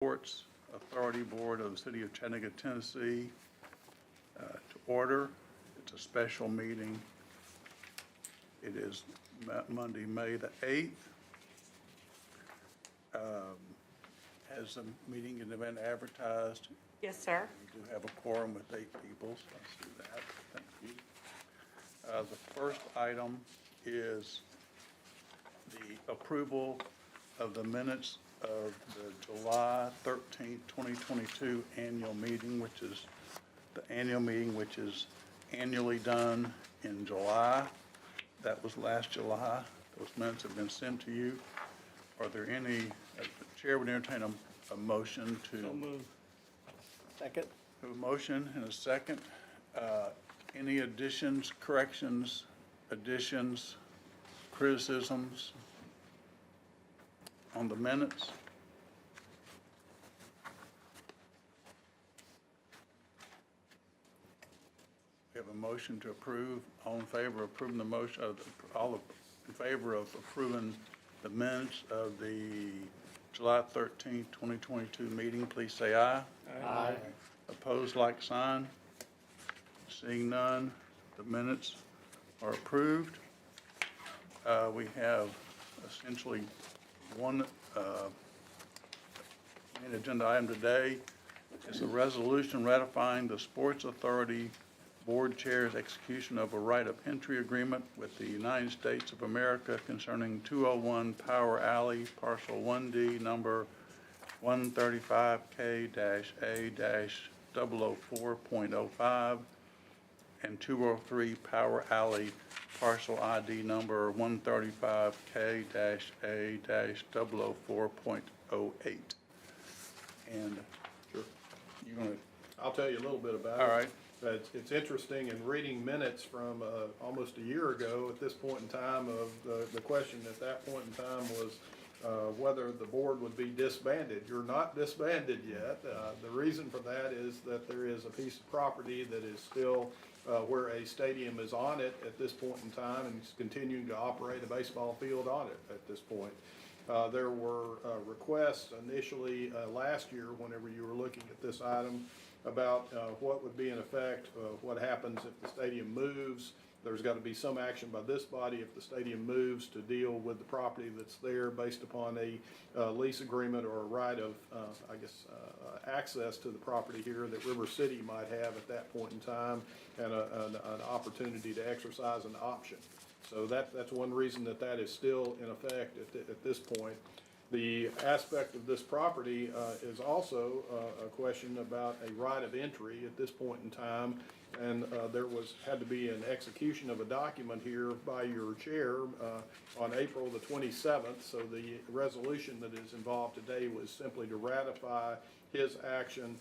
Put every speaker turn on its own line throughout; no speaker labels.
Sports Authority Board of the City of Chattanooga, Tennessee to order. It's a special meeting. It is Monday, May the 8th. Has the meeting been advertised?
Yes, sir.
We do have a quorum with 8 people, so let's do that. Thank you. The first item is the approval of the minutes of the July 13th, 2022 annual meeting, which is the annual meeting which is annually done in July. That was last July. Those minutes have been sent to you. Are there any, the chair would entertain a motion to.
So moved. Second.
A motion and a second. Any additions, corrections, additions, criticisms on the minutes? We have a motion to approve. All in favor of approving the motion, all in favor of approving the minutes of the July 13th, 2022 meeting, please say aye.
Aye.
Opposed, like sign. Seeing none, the minutes are approved. We have essentially one main agenda item today. It's a resolution ratifying the Sports Authority Board Chair's execution of a right of entry agreement with the United States of America concerning 201 Power Alley, Parcel 1D, number 135K-A-004.05, and 203 Power Alley, Parcel ID number 135K-A-004.08. And
Sure.
you're going to,
I'll tell you a little bit about it.
all right.
It's interesting in reading minutes from almost a year ago at this point in time of the question at that point in time was whether the board would be disbanded. You're not disbanded yet. The reason for that is that there is a piece of property that is still where a stadium is on it at this point in time and is continuing to operate a baseball field on it at this point. There were requests initially last year whenever you were looking at this item about what would be in effect, what happens if the stadium moves. There's got to be some action by this body if the stadium moves to deal with the property that's there based upon a lease agreement or a right of, access to the property here that River City might have at that point in time, and an opportunity to exercise an option. So that's one reason that is still in effect at this point. The aspect of this property is also a question about a right of entry at this point in time, and there had to be an execution of a document here by your chair on April the 27th. So the resolution that is involved today was simply to ratify his action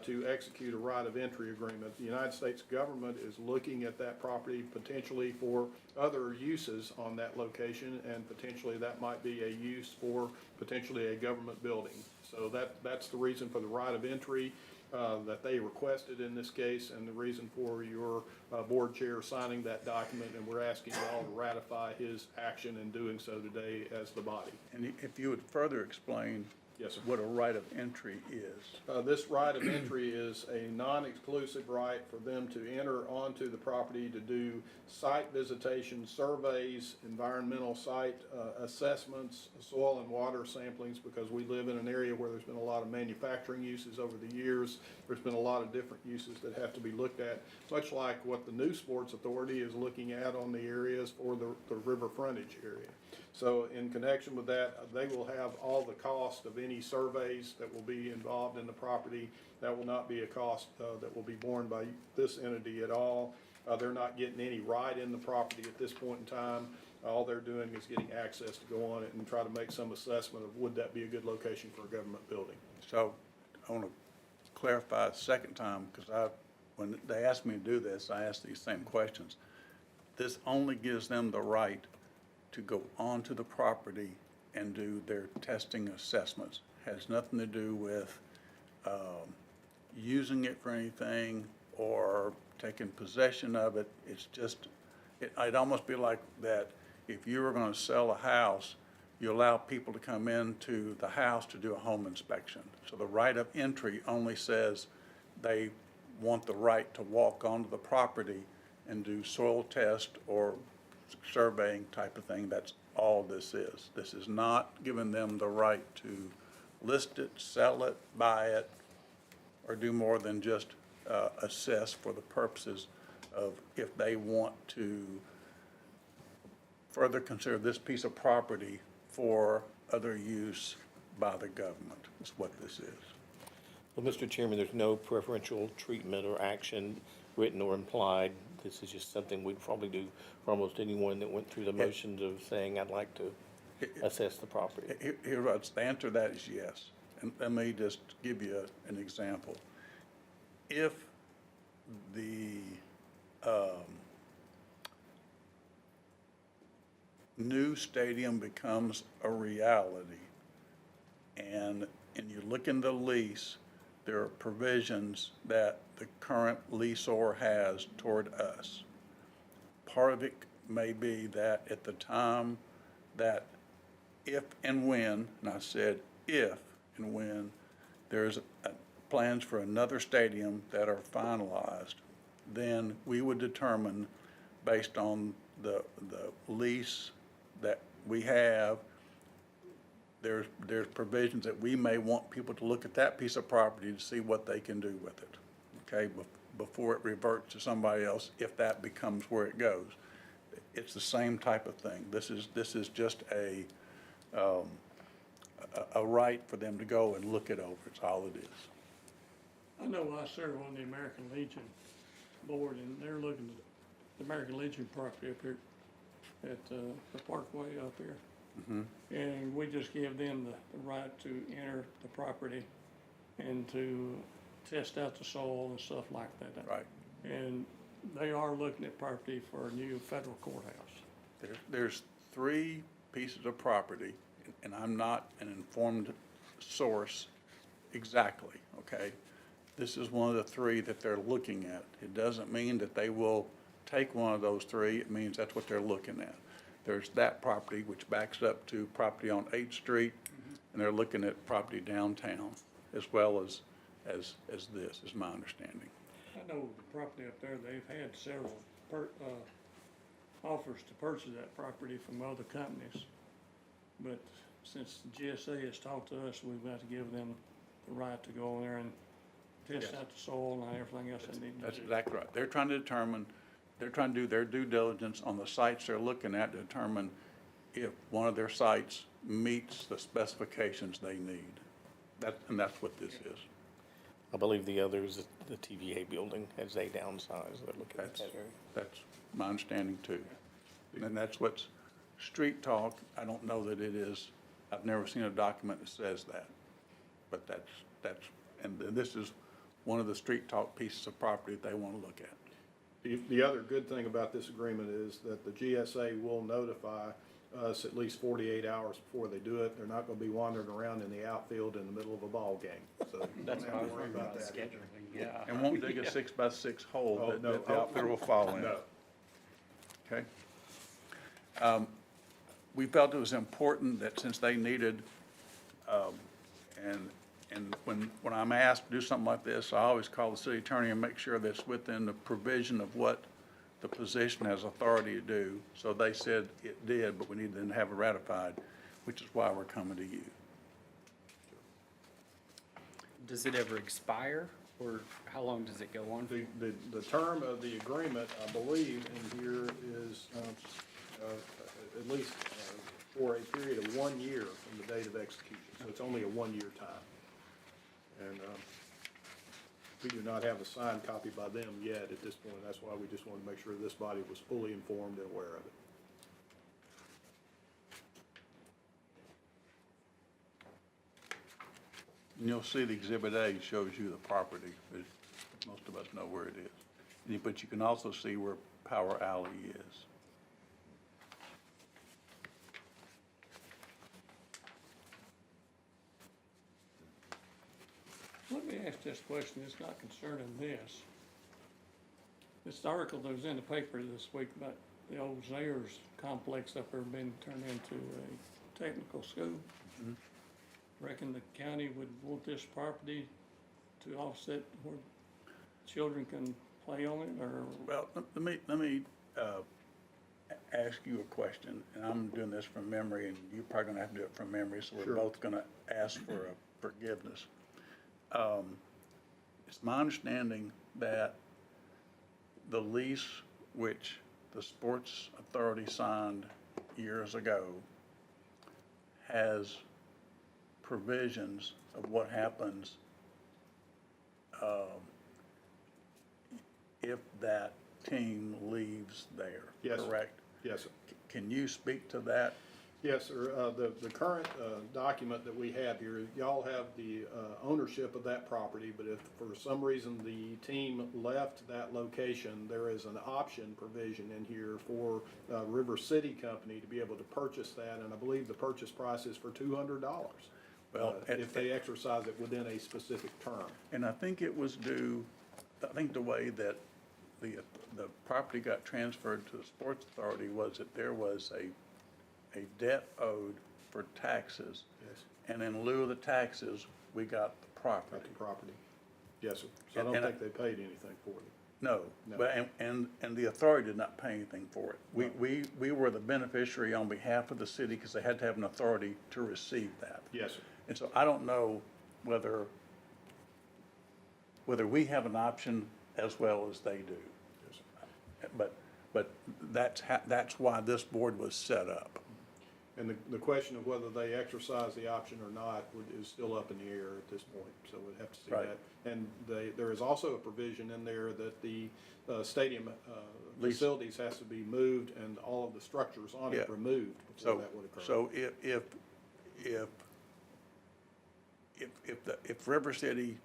to execute a right of entry agreement. The United States government is looking at that property potentially for other uses on that location, and potentially that might be a use for potentially a government building. So that's the reason for the right of entry that they requested in this case, and the reason for your board chair signing that document, and we're asking you all to ratify his action in doing so today as the body.
And if you would further explain.
Yes, sir.
What a right of entry is.
This right of entry is a non-exclusive right for them to enter onto the property to do site visitation, surveys, environmental site assessments, soil and water samplings, because we live in an area where there's been a lot of manufacturing uses over the years. There's been a lot of different uses that have to be looked at, much like what the new Sports Authority is looking at on the areas for the river frontage area. So in connection with that, they will have all the cost of any surveys that will be involved in the property. That will not be a cost that will be borne by this entity at all. They're not getting any right in the property at this point in time. All they're doing is getting access to go on it and try to make some assessment of would that be a good location for a government building.
So I want to clarify a second time, because when they asked me to do this, I asked these same questions. This only gives them the right to go onto the property and do their testing assessments. Has nothing to do with using it for anything or taking possession of it. It's just, it'd almost be like that if you were going to sell a house, you allow people to come into the house to do a home inspection. So the right of entry only says they want the right to walk onto the property and do soil test or surveying type of thing. That's all this is. This is not giving them the right to list it, sell it, buy it, or do more than just assess for the purposes of if they want to further consider this piece of property for other use by the government, is what this is.
Well, Mr. Chairman, there's no preferential treatment or action, written or implied. This is just something we'd probably do for almost anyone that went through the motions of saying, I'd like to assess the property.
The answer to that is yes. And let me just give you an example. If the new stadium becomes a reality, and you look in the lease, there are provisions that the current leaseor has toward us. Part of it may be that at the time that if and when, and I said if and when, there's plans for another stadium that are finalized, then we would determine, based on the lease that we have, there's provisions that we may want people to look at that piece of property to see what they can do with it, okay, before it reverts to somebody else, if that becomes where it goes. It's the same type of thing. This is just a right for them to go and look it over. It's all it is.
I know I serve on the American Legion board, and they're looking at the American Legion property up here at the Parkway up here. And we just give them the right to enter the property and to test out the soil and stuff like that.
Right.
And they are looking at property for a new federal courthouse.
There's 3 pieces of property, and I'm not an informed source exactly, okay? This is one of the 3 that they're looking at. It doesn't mean that they will take one of those 3. It means that's what they're looking at. There's that property which backs up to property on 8th Street, and they're looking at property downtown as well as this, is my understanding.
I know the property up there, they've had several offers to purchase that property from other companies. But since the GSA has talked to us, we've got to give them the right to go in there and test out the soil and everything else they need to do.
That's exactly right. They're trying to do their due diligence on the sites they're looking at to determine if one of their sites meets the specifications they need. And that's what this is.
I believe the other is the TVA building as they downsize. They're looking at that area.
That's my understanding too. And that's what's street talk. I don't know that it is. I've never seen a document that says that. But and this is one of the street talk pieces of property that they want to look at.
The other good thing about this agreement is that the GSA will notify us at least 48 hours before they do it. They're not going to be wandering around in the outfield in the middle of a ball game. So
That's
don't
what I
have
was
to worry
worried
about
about,
that.
scheduling, yeah.
And won't dig a 6x6 hole
Oh,
that
no.
the outfitter will fall in.
No.
Okay. We felt it was important that since they needed, and when I'm asked to do something like this, I always call the city attorney and make sure that's within the provision of what the position has authority to do. So they said it did, but we need to then have it ratified, which is why we're coming to you.
Does it ever expire, or how long does it go on?
The term of the agreement, I believe, in here is at least for a period of 1 year from the date of execution. So it's only a 1-year time. And we do not have a signed copy by them yet at this point. That's why we just wanted to make sure this body was fully informed and aware of it.
And you'll see the Exhibit A shows you the property, but most of us know where it is. But you can also see where Power Alley is.
Let me ask this question, it's not concerning this. This article that was in the paper this week about the old Zayers complex up there being turned into technical school. Reckon the county would want this property to offset where children can play on it, or?
Well, let me ask you a question, and I'm doing this from memory, and you're probably gonna have to do it from memory, so we're
Sure.
both gonna ask for a forgiveness. It's my understanding that the lease which the Sports Authority signed years ago has provisions of what happens if that team leaves there,
Yes, sir.
correct?
Yes, sir.
Can you speak to that?
Yes, sir. The current document that we have here, y'all have the ownership of that property, but if for some reason the team left that location, there is an option provision in here for River City Company to be able to purchase that, and I believe the purchase price is for $200.
Well,
If they exercise it within a specific term.
And I think it was due, I think the way that the property got transferred to the Sports Authority was that there was a debt owed for taxes.
Yes.
And in lieu of the taxes, we got the
Got
property.
the property. Yes, sir. So I don't
And I-
think they paid anything for it.
No,
No.
but, and the authority did not pay anything for it. We were the beneficiary on behalf of the city because they had to have an authority to receive that.
Yes, sir.
And so I don't know whether we have an option as well as they do.
Yes, sir.
But that's why this board was set up.
And the question of whether they exercise the option or not is still up in the air at this point, so we'd have to see
Right.
that. And there is also a provision in there that the stadium
Lease.
facilities has to be moved and all of the structures on
Yeah.
it removed before
So,
that would occur.
so if River City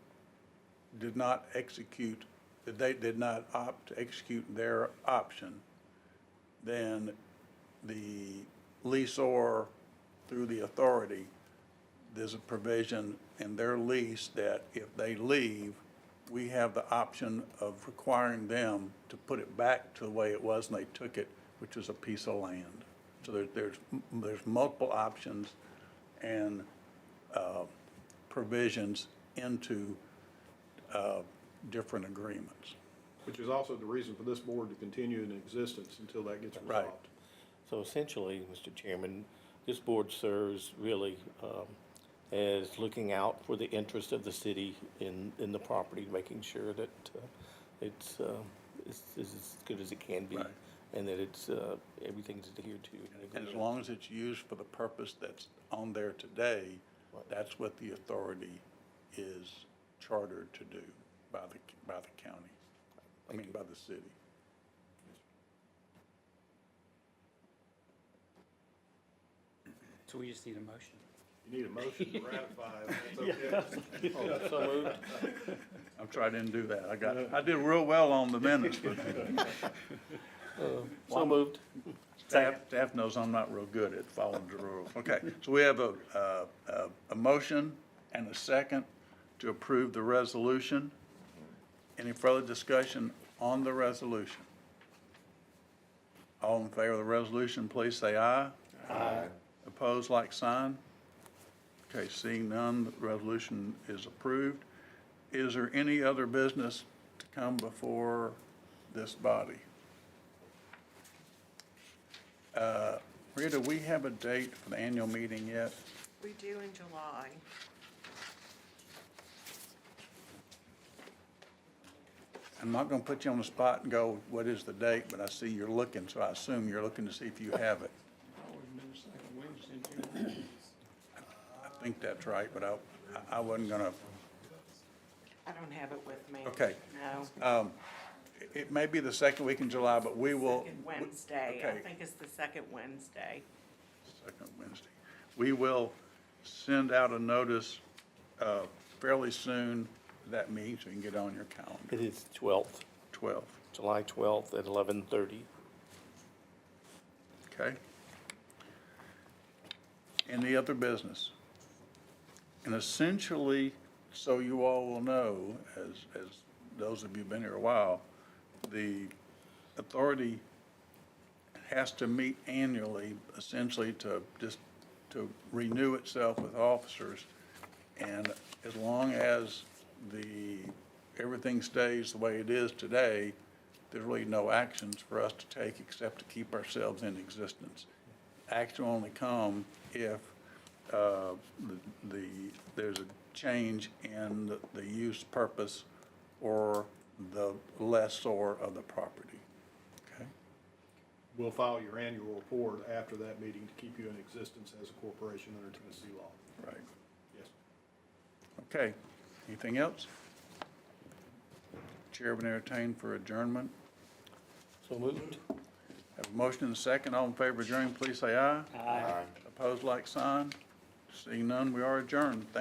did not execute, that they did not opt to execute their option, then the leaseor through the authority, there's a provision in their lease that if they leave, we have the option of requiring them to put it back to the way it was when they took it, which was a piece of land. So there's multiple options and provisions into different agreements.
Which is also the reason for this board to continue in existence until that gets
Right.
resolved.
So essentially, Mr. Chairman, this board serves really as looking out for the interest of the city in the property, making sure that it's as good as it can be,
Right.
and that it's everything's adhered to.
And as long as it's used for the purpose that's on there today, that's what the authority is chartered to do by the county. By the city.
So we just need a motion.
You need a motion to ratify, if that's okay.
Oh, so moved.
I'm sorry I didn't do that. I did real well on the minutes, but
So moved.
staff knows I'm not real good at following the rules. Okay, so we have a motion and a second to approve the resolution. Any further discussion on the resolution? All in favor of the resolution, please say aye. Aye. Opposed, like sign. Okay, seeing none, the resolution is approved. Is there any other business to come before this body? Rita, do we have a date for the annual meeting yet?
We do in July.
I'm not gonna put you on the spot and go, what is the date, but I see you're looking, so I assume you're looking to see if you have it.
Always been the second Wednesday in June.
I think that's right, but I wasn't gonna,
I don't have it with me.
Okay.
No,
it may be the second week in July, but we will.
second Wednesday. I
Okay.
think it's the second Wednesday.
Second Wednesday. We will send out a notice fairly soon, that meeting, so you can get on your calendar,
It is 12th,
12th,
July 12th at 11:30.
okay? Any other business? And essentially, so you all will know, as those of you who've been here a while, the authority has to meet annually, essentially to just to renew itself with officers. And as long as everything stays the way it is today, there's really no actions for us to take except to keep ourselves in existence. Action will only come if there's a change in the use purpose or the lessor of the property. Okay?
We'll file your annual report after that meeting to keep you in existence as a corporation under Tennessee law.
Right.
Yes.
Okay. Anything else? Chair would entertain for adjournment.
So moved.
Have a motion and a second. All in favor of adjourning, please say aye.
Aye.
Opposed, like sign. Seeing none, we are adjourned. Thank you.